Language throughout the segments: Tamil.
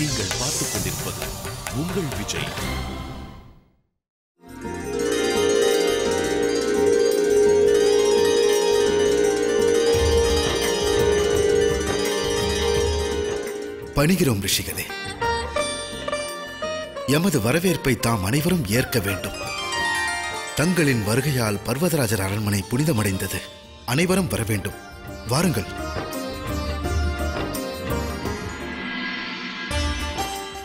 நீங்கள் பார்த்துக் கொண்டிருப்பது உங்கள் விஜய். பணிகிறோம் ரிஷிகளே. எமது வரவேற்பை தாம் அனைவரும் ஏற்க வேண்டும். தங்களின் வருகையால் பர்வதராஜர் அரண்மனை புனிதமடைந்தது. அனைவரும் வர வேண்டும். வாருங்கள்.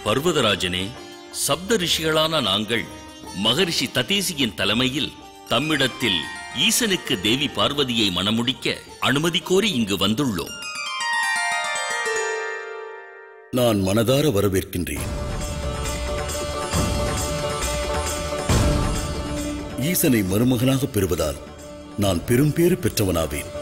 பர்வதராஜனே, சப்த ரிஷிகளான நாங்கள் மகரிஷி ததேசியின் தலைமையில் தம்மிடத்தில் ஈசனுக்கு தேவி பார்வதியை மணமுடிக்க அனுமதி கோரி இங்கு வந்துள்ளோம். நான் மனதார வரவேற்கின்றேன். ஈசனை மருமகனாக பெறுவதால் நான் பெரும் பேறு பெற்றவனாவேன்.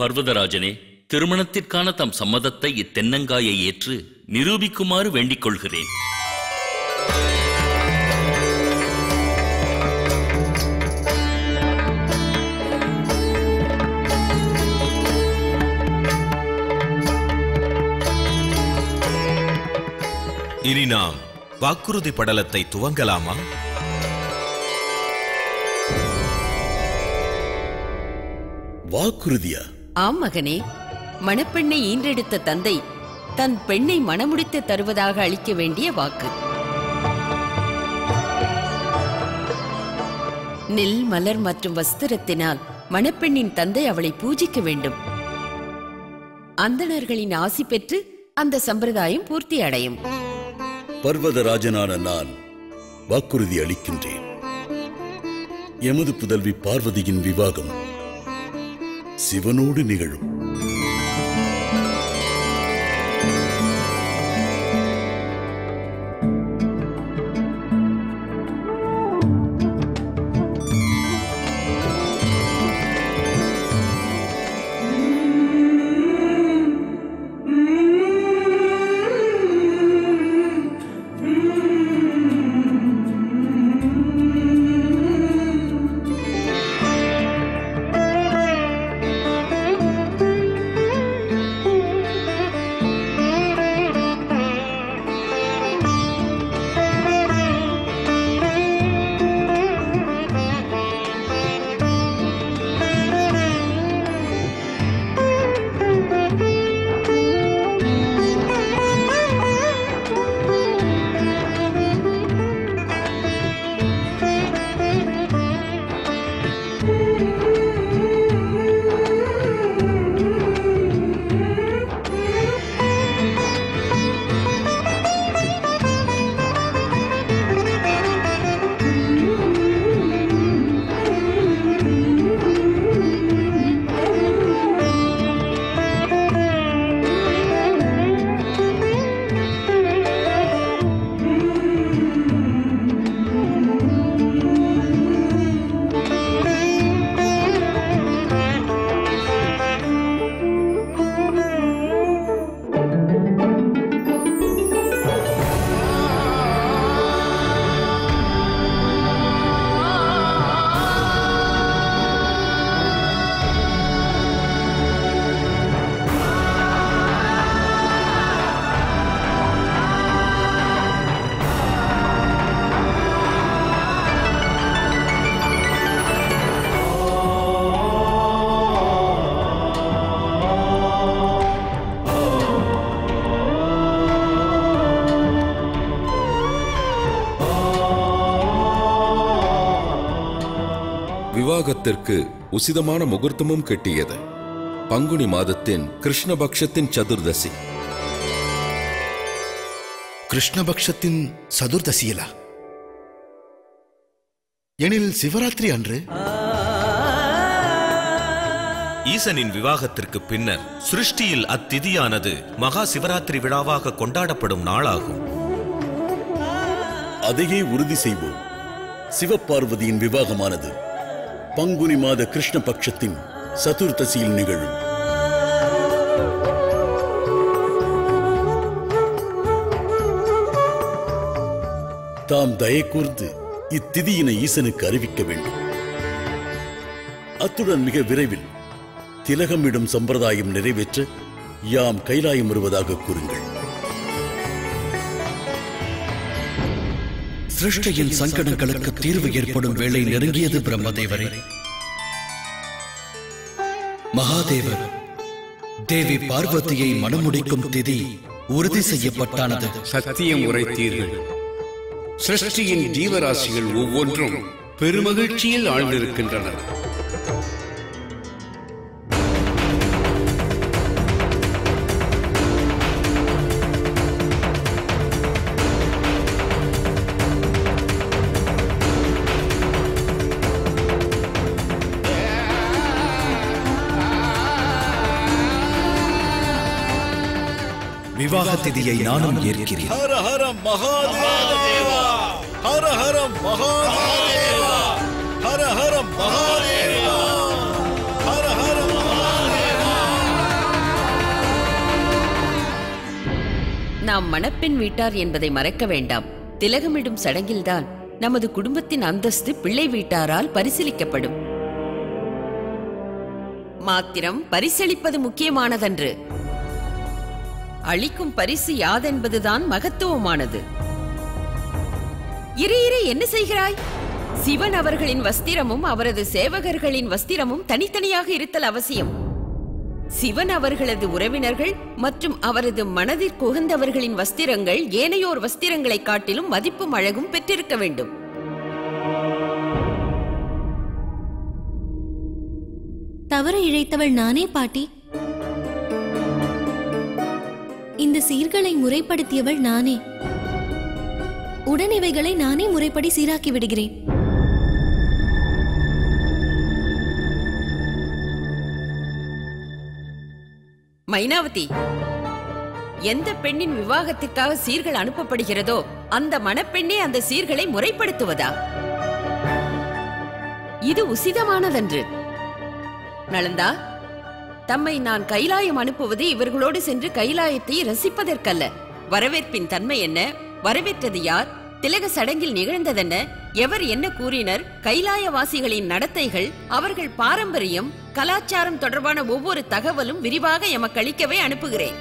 பர்வதராஜனே, திருமணத்திற்கான தம் சம்மதத்தை இத்தென்னங்காயை ஏற்று நிரூபிக்குமாறு வேண்டிக் கொள்கிறேன். இனி நாம் வாக்குறுதி படலத்தை துவங்கலாமா? வாக்குறுதியா? ஆம் மகனே. மணப்பெண்ணை ஈன்றெடுத்த தந்தை தன் பெண்ணை மணமுடித்து தருவதாக அளிக்க வேண்டிய வாக்கு. நெல், மலர் மற்றும் வஸ்திரத்தினால் மணப்பெண்ணின் தந்தை அவளை பூஜிக்க வேண்டும். அந்தணர்களின் ஆசி பெற்று அந்த சம்பிரதாயம் பூர்த்தி அடையும். பர்வதராஜனான நான் வாக்குறுதி அளிக்கின்றேன். எமது புதல்வி பார்வதியின் விவாகம் சிவனோடு நிகழும். விவாகத்திற்கு உசிதமான முகூர்த்தமும் கெட்டியது. பங்குனி மாதத்தின் கிருஷ்ணபக்ஷத்தின் சதுர்தசி. கிருஷ்ணபக்ஷத்தின் சதுர்தசியிலா? எனில் சிவராத்திரி அன்று? ஈசனின் விவாகத்திற்கு பின்னர் சிருஷ்டியில் அத்திதியானது மகா சிவராத்திரி விழாவாக கொண்டாடப்படும் நாளாகும். அதையே உறுதி செய்வோம். சிவபார்வதியின் விவாகமானது பங்குனி மாத கிருஷ்ணபக்ஷத்தின் சதுர்தசியில் நிகழும். தாம் தயை கூர்ந்து இத்திதியினை ஈசனுக்கு அறிவிக்க வேண்டும். அத்துடன் மிக விரைவில் திலகமிடும் சம்பிரதாயம் நிறைவேற்ற யாம் கைலாயம் வருவதாக கூறுங்கள். சிருஷ்டியின் சங்கடங்களுக்கு தீர்வு ஏற்படும் வேளை நெருங்கியது. பிரம்மதேவரே, மகாதேவர் தேவி பார்வதியை மணமுடிக்கும் திதி உறுதி செய்யப்பட்டானது. சத்தியம் உரைத்தீர்கள். சிருஷ்டியின் ஜீவராசிகள் ஒவ்வொன்றும் பெருமகிழ்ச்சியில் ஆழ்ந்திருக்கின்றனர். விவாக திதியை நானும் ஏற்கிறேன். ஹர ஹர மகாதேவா, ஹர ஹர மகாதேவா, ஹர ஹர மகாதேவா, ஹர ஹர மகாதேவா. நாம் மணப்பெண் வீட்டார் என்பதை மறக்க வேண்டாம். திலகமிடும் சடங்கில்தான் நமது குடும்பத்தின் அந்தஸ்து பிள்ளை வீட்டாரால் பரிசீலிக்கப்படும். மாத்திரம் பரிசளிப்பது முக்கியமானதன்று, அளிக்கும் பரிசு யாதென்பதுதான் மகத்துவமானது. இரு என்ன செய்கிறாய்? சிவன் அவர்களின் வஸ்திரமும் அவரது சேவகர்களின் வஸ்திரமும் தனித்தனியாக இருத்தல் அவசியம். சிவன் அவர்களது உறவினர்கள் மற்றும் அவரது மனதிற்கு உகந்தவர்களின் வஸ்திரங்கள் ஏனையோர் வஸ்திரங்களை காட்டிலும் மதிப்பும் அழகும் பெற்றிருக்க வேண்டும். தவறு இழைத்தவள் நானே பாட்டி. இந்த சீர்களை முறைப்படுத்தியவள் நானே. உடன் இவைகளை நானே முறைப்படி சீராக்கி விடுகிறேன். மைனாவதி, எந்த பெண்ணின் விவாகத்திற்காக சீர்கள் அனுப்பப்படுகிறதோ அந்த மணப்பெண்ணே அந்த சீர்களை முறைப்படுத்துவதா? இது உசிதமானதன்று. நளந்தா, தம்மை நான் கைலாயம் அனுப்புவது இவர்களோடு சென்று கைலாயத்தை ரசிப்பதற்கல்ல. வரவேற்பின் தன்மை என்ன, வரவேற்றது யார், திலக சடங்கில் நிகழ்ந்ததென்ன, எவர் என்ன கூறினர், கைலாயவாசிகளின் நடத்தைகள், அவர்கள் பாரம்பரியம், கலாச்சாரம் தொடர்பான ஒவ்வொரு தகவலும் விரிவாக எமக்களிக்கவே அனுப்புகிறேன்.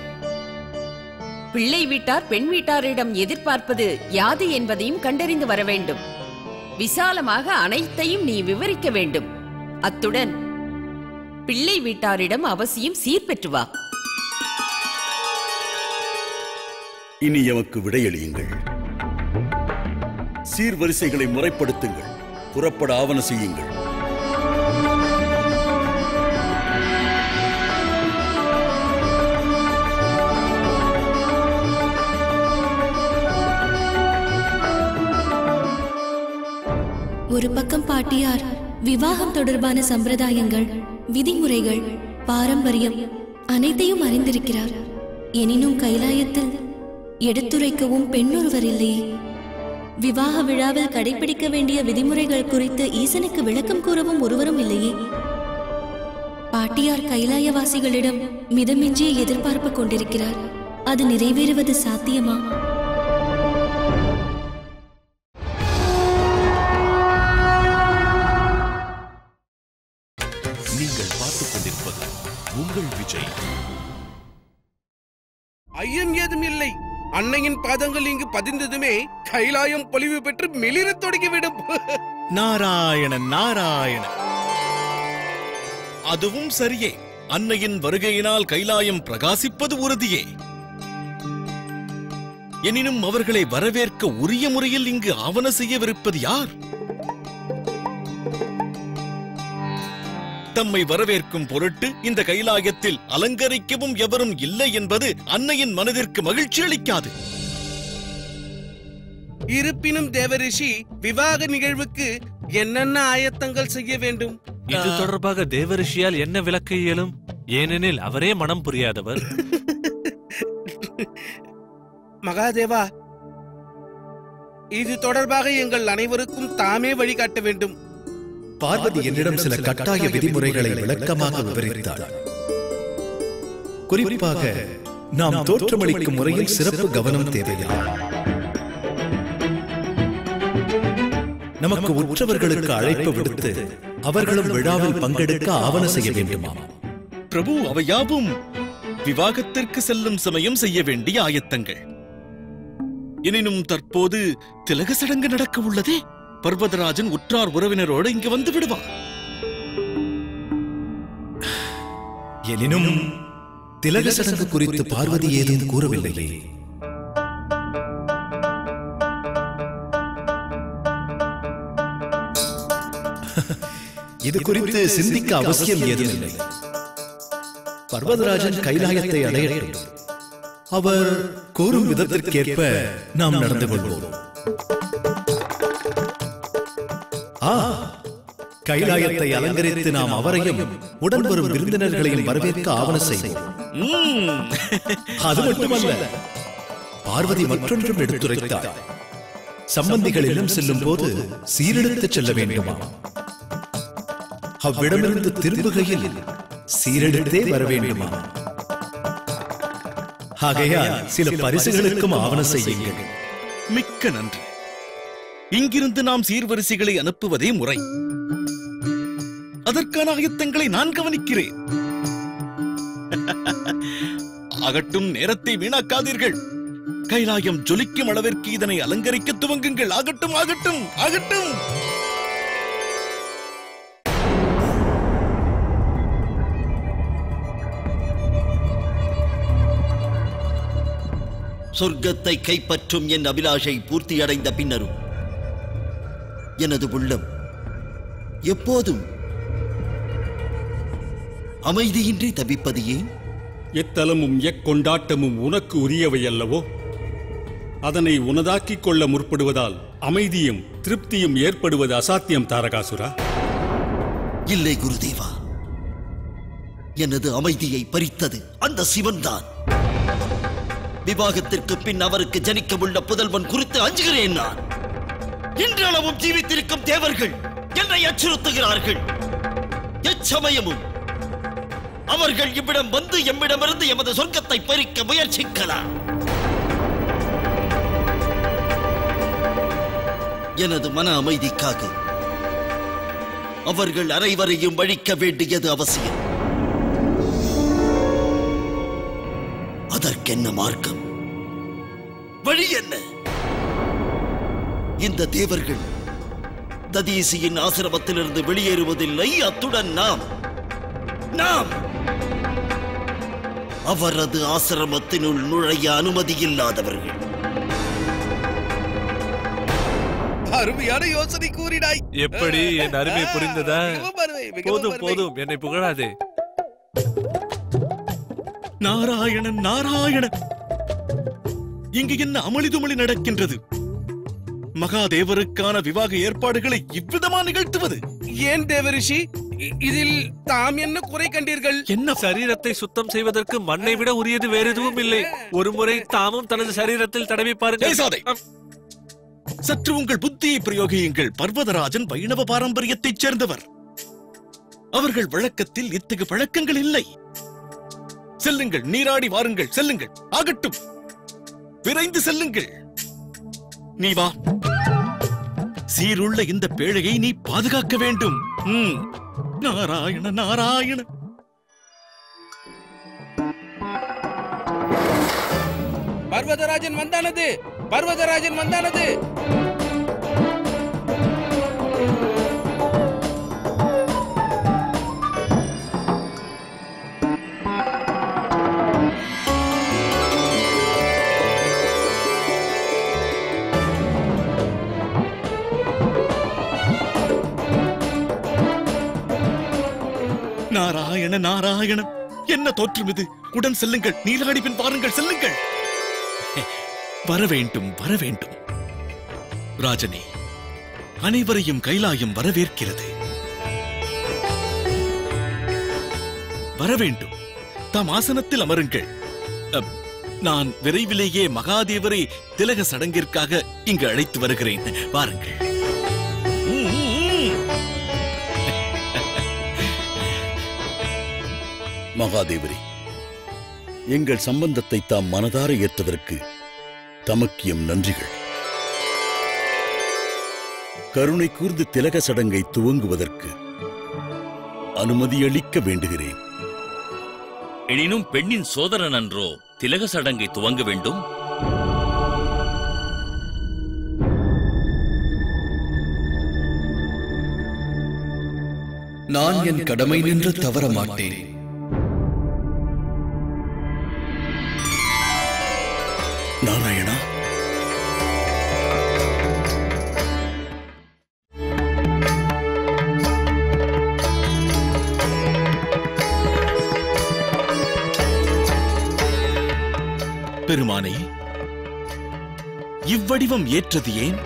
பிள்ளை வீட்டார் பெண் வீட்டாரிடம் எதிர்பார்ப்பது யாது என்பதையும் கண்டறிந்து வர வேண்டும். விசாலமாக அனைத்தையும் நீ விவரிக்க வேண்டும். அத்துடன் பிள்ளை வீட்டாரிடம் அவசியம் சீர்பெற்று வா. இனி எமக்கு விடையளியுங்கள். சீர்வரிசைகளை முறைப்படுத்துங்கள். புறப்பட ஆவண செய்யுங்கள். ஒரு பக்கம் பாட்டியார் விவாகம் தொடர்பான சம்பிரதாயங்கள், விதிமுறைகள், பாரம்பரியம் அனைத்தையும் அறிந்திருக்கிறார். எனினும் கைலாயத்தில் எடுத்துரைக்கவும் பெண்ணொருவர் இல்லையே. விவாக விழாவில் கடைபிடிக்க வேண்டிய விதிமுறைகள் குறித்து ஈசனுக்கு விளக்கம் கூறவும் ஒருவரும் இல்லையே. பாட்டியார் கைலாயவாசிகளிடம் மிதமிஞ்சிய எதிர்பார்ப்பு கொண்டிருக்கிறார். அது நிறைவேறுவது சாத்தியமா? நீங்கள் பார்த்துக் கொண்டிருப்பது உங்கள் விஜய். ஐயம் ஏதும் இல்லை. அன்னையின் பாதங்கள் இங்கு பதிந்ததுமே கைலாயம் பொலிவு பெற்று மிளிரத் தொடங்கிவிடும். நாராயணன் நாராயணன். அதுவும் சரியே. அன்னையின் வருகையினால் கைலாயம் பிரகாசிப்பது உறுதியே. எனினும் அவர்களை வரவேற்க உரிய முறையில் இங்கு ஆவண செய்யவிருப்பது யார்? தம்மை வரவேற்கும் பொருட்டு இந்த கைலாயத்தில் அலங்கரிக்கவும் எவரும் இல்லை என்பது அன்னையின் மனதிற்கு மகிழ்ச்சி அளிக்காது. இருப்பினும் தேவரிஷி, விவாக நிகழ்வுக்கு என்னென்ன ஆயத்தங்கள் செய்ய வேண்டும்? இது தொடர்பாக தேவரிஷியால் என்ன விளக்க இயலும்? ஏனெனில் அவரே மனம் புரியாதவர். மகாதேவா, இது தொடர்பாக எங்கள் அனைவருக்கும் தாமே வழிகாட்ட வேண்டும். பார்வதி என்னிடம் சில கட்டாய விதிமுறைகளை விளக்கமாக விவரித்தாள். குறிப்பாக நாம் தோற்றமளிக்கும் முறையில் சிறப்பு கவனம் தேவையா? நமக்கு உற்றவர்களுக்கு அழைப்பு விடுத்து அவர்களும் விழாவில் பங்கெடுக்க ஆவண செய்ய வேண்டுமா? பிரபு, அவை யாவும் விவாகத்திற்கு செல்லும் சமயம் செய்ய வேண்டிய ஆயத்தங்கள். எனினும் தற்போது திலக சடங்கு நடக்க உள்ளதே. பர்வதராஜன் உற்றார் உறவினரோடு இங்கு வந்து விடுவார். எனினும் திலக சடங்கு குறித்து பார்வதி ஏதும் கூறவில்லையே. இது குறித்து சிந்திக்க அவசியம் ஏதுமில்லை. பர்வதராஜன் கைலாயத்தை அடையட்டும். அவர் கூறும் விதத்திற்கேற்ப நாம் நடந்து கொள்வோம். கைலாயத்தை அலங்கரித்து நாம் அவரையும் உடன் வரும் விருந்தினர்களையும் வரவேற்க ஆவண செய்வோம். அது மட்டுமல்ல, பார்வதி மற்றொன்றும் எடுத்துரைத்தார். சம்பந்திகளிடம் செல்லும் போது சீரெடுத்து செல்ல வேண்டுமா? அவ்விடமிருந்து திரும்புகையில் சீரெடுத்தே வர வேண்டுமா? ஆகையால் சில பரிசுகளுக்கும் ஆவண செய்யுங்கள். மிக்க நன்றி. இங்கிருந்து நாம் சீர்வரிசைகளை அனுப்புவதே முறை. அதற்கான ஆயத்தங்களை நான் கவனிக்கிறேன். ஆகட்டும், நேரத்தை வீணாக்காதீர்கள். கைலாயம் ஜொலிக்கும் அளவிற்கு இதனை அலங்கரிக்க துவங்குங்கள். ஆகட்டும் ஆகட்டும் ஆகட்டும். சொர்க்கத்தை கைப்பற்றும் என் அபிலாஷை பூர்த்தியடைந்த பின்னரும் எனது உள்ளம் எப்போதும் அமைதியின்றி தவிப்பது ஏன்? எத்தலமும் எக்கொண்டாட்டமும் உனக்கு உரியவை அல்லவோ? அதனை உனதாக்கிக் கொள்ள முற்படுவதால் அமைதியும் திருப்தியும் ஏற்படுவது அசாத்தியம் தாரகாசுரா. இல்லை குருதேவா, எனது அமைதியை பறித்தது அந்த சிவன்தான். விவாகத்திற்கு பின் அவருக்கு ஜனிக்க உள்ள புதல்வன் குறித்து அஞ்சுகிறேன் நான். இன்றளவும் ஜீவித்திருக்கும் தேவர்கள் என்னை அச்சுறுத்துகிறார்கள். எச்சமயமும் அவர்கள் இவ்விடம் வந்து எம்மிடமிருந்து எமது சொர்க்கத்தை பறிக்க முயற்சிக்கலாம். எனது மன அமைதிக்காக அவர்கள் அனைவரையும் அழிக்க வேண்டியது அவசியம். அதற்கென்ன மார்க்கம்? வழி என்ன? இந்த தேவர்கள் ததீசியின் ஆசிரமத்திலிருந்து வெளியேறுவதில்லை. அத்துடன் நாம் அவரது ஆசிரமத்தினுள் நுழைய அனுமதி இல்லாதவர்கள். அருமையான யோசனை கூறினாய். எப்படி என் அருமை புரிந்ததா? போதும் போதும், என்னை புகழாதே. நாராயணன் நாராயணன், இங்கு என்ன அமளிதுமளி நடக்கின்றது? மகாதேவருக்கான விவாக ஏற்பாடுகளை இவ்விதமா நிகழ்த்துவது ஏன் தேவரிஷி? இதில் தாம் என்ன குறை கண்டீர்கள்? என்ன? சரீரத்தை சுத்தம் செய்வதற்கு மண்ணை விட உரியது வேறு எதுவும் இல்லை. ஒரு முறை தாமும் தனது சரீரத்தில் தடவி பாருங்கள். சற்று உங்கள் புத்தியை பிரயோகியுங்கள். பர்வதராஜன் வைணவ பாரம்பரியத்தைச் சேர்ந்தவர். அவர்கள் வழக்கத்தில் இத்தகைய பழக்கங்கள் இல்லை. செல்லுங்கள், நீராடி வாருங்கள். செல்லுங்கள். ஆகட்டும், விரைந்து செல்லுங்கள். நீ வா. சீருள்ள இந்த பேழையை நீ பாதுகாக்க வேண்டும். நாராயண நாராயண. பர்வதராஜன் வந்தானது. பர்வதராஜன் வந்தானது. நாராயண நாராயணன், என்ன தோற்றம் இது? உடன் செல்லுங்கள். நீராடி பின் பாருங்கள். செல்லுங்கள். வர வேண்டும், வர வேண்டும். ராஜனே, அனைவரையும் கைலாயம் வரவேற்கிறது. வரவேண்டும். தாம் ஆசனத்தில் அமருங்கள். நான் விரைவிலேயே மகாதேவரை திலக சடங்கிற்காக இங்கு அழைத்து வருகிறேன். வாருங்கள். மகாதேவரே, எங்கள் சம்பந்தத்தை தாம் மனதார ஏற்றதற்கு தமக்கியம் நன்றிகள். கருணை கூர்ந்து திலக சடங்கை துவங்குவதற்கு அனுமதியளிக்க வேண்டுகிறேன். எனினும் பெண்ணின் சோதரன் அன்றோ திலக சடங்கை துவங்க வேண்டும்? நான் என் கடமை நின்று தவற மாட்டேன். நாராயணா, பெருமானே, இவ்வடிவம் ஏற்றது ஏன்?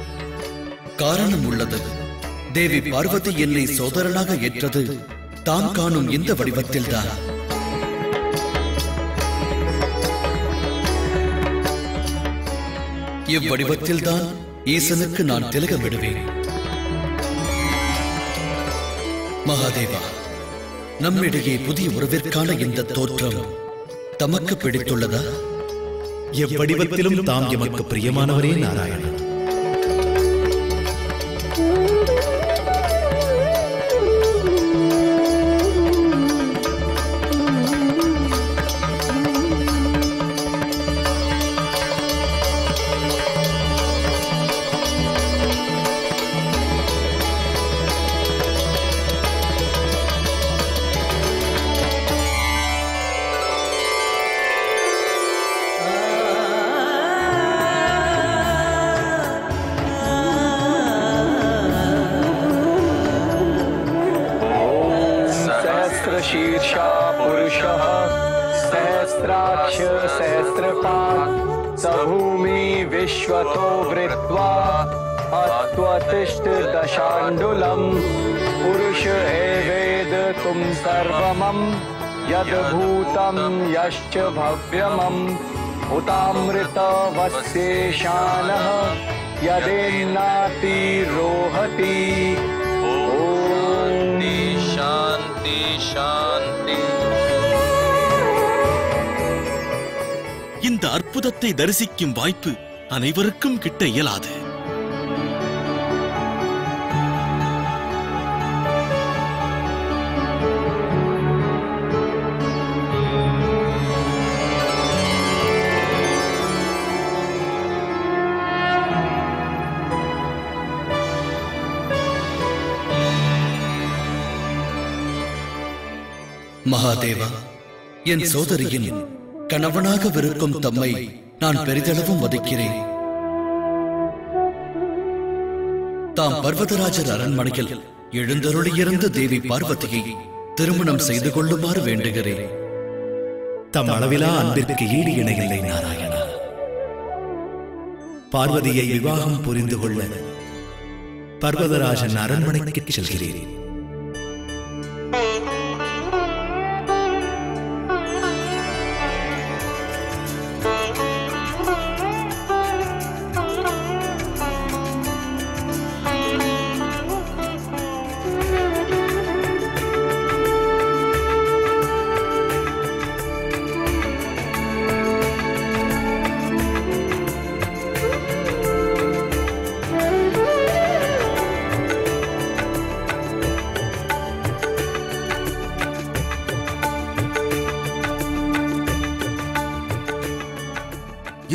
காரணம் உள்ளது. தேவி பார்வதி என்னை சோதரனாக ஏற்றது தான் காணும் இந்த வடிவத்தில்தான். இவ்வடிவத்தில்தான் ஈசனுக்கு நான் திலகமிடுவேன். மகாதேவா, நம்மிடையே புதிய உறவிற்கான இந்த தோற்றம் தமக்கு பிடித்துள்ளதா? எவ்வடிவத்திலும் தாம் எமக்கு பிரியமானவரே நாராயணன். शीर्षा पुरुषः सहस्राक्ष सहस्रपाद सभूमि विश्वतो वृत्वा अत्वतिष्ठ दशाण्डुलम् पुरुष एवेदतुं सर्वमं यद्भूतं यश्च भव्यमं उतामृतवस्येशानः यदेन्नातिरोहति. शांति शांति. இந்த அற்புதத்தை தரிசிக்கும் வாய்ப்பு அனைவருக்கும் கிட்ட இயலாது. மகாதேவா, என் சோதரியின் கணவனாகவிருக்கும் தம்மை நான் பெரிதளவும் மதிக்கிறேன். தாம் பர்வதராஜர் அரண்மனையில் எழுந்தருளியிருந்த தேவி பார்வதியை திருமணம் செய்து கொள்ளுமாறு வேண்டுகிறேன். தம் அளவிலா அன்பிற்கு ஈடு இணையில்லை நாராயணா. பார்வதியை விவாகம் புரிந்து கொள்ள பர்வதராஜன் அரண்மனைக்கு செல்கிறேன்.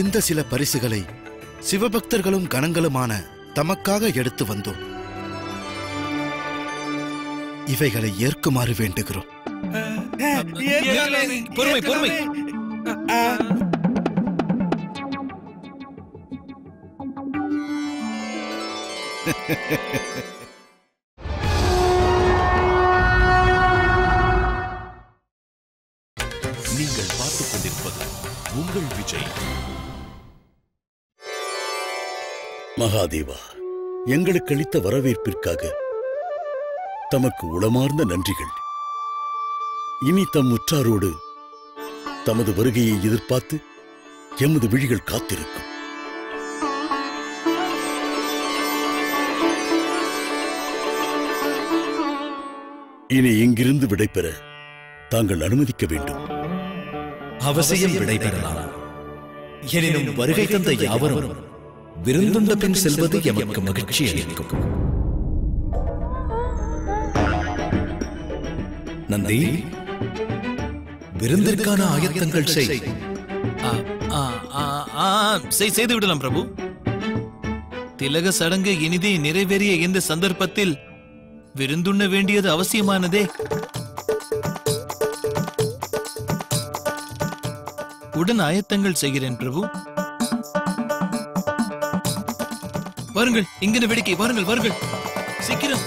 இந்த சில பரிசுகளை சிவபக்தர்களும் கணங்களுமான தமக்காக எடுத்து வந்தோம். இவைகளை ஏற்குமாறு வேண்டுகிறோம். பொறுமை பொறுமை. நீங்கள் பார்த்துக் கொண்டிருப்பது உங்கள் விஜய். மகாதேவா, எங்களுக்கு அளித்த வரவேற்பிற்காக தமக்கு உளமார்ந்த நன்றிகள். இனி தம் உற்றாரோடு தமது வருகையை எதிர்பார்த்து எமது விழிகள் காத்திருக்கும். இனி இங்கிருந்து விடைபெற தாங்கள் அனுமதிக்க வேண்டும். அவசியம் விடைபெறலாம். எனினும் வருகை தந்த யாவரும் விருந்துண்ட பின் செல்வது எமக்கு மகிழ்ச்சி அளிக்கும். நந்தி, விருந்திற்கான ஆயத்தங்கள் செய். செய்து விடலாம் பிரபு. திலக சடங்கு இனிதே நிறைவேறிய இந்த சந்தர்ப்பத்தில் விருந்துண்ண வேண்டியது அவசியமானதே. உடன் ஆயத்தங்கள் செய்கிறேன் பிரபு. வாருங்கள், இங்கன வேடிக்கை. வாருங்கள் வாருங்கள், சீக்கிரம்.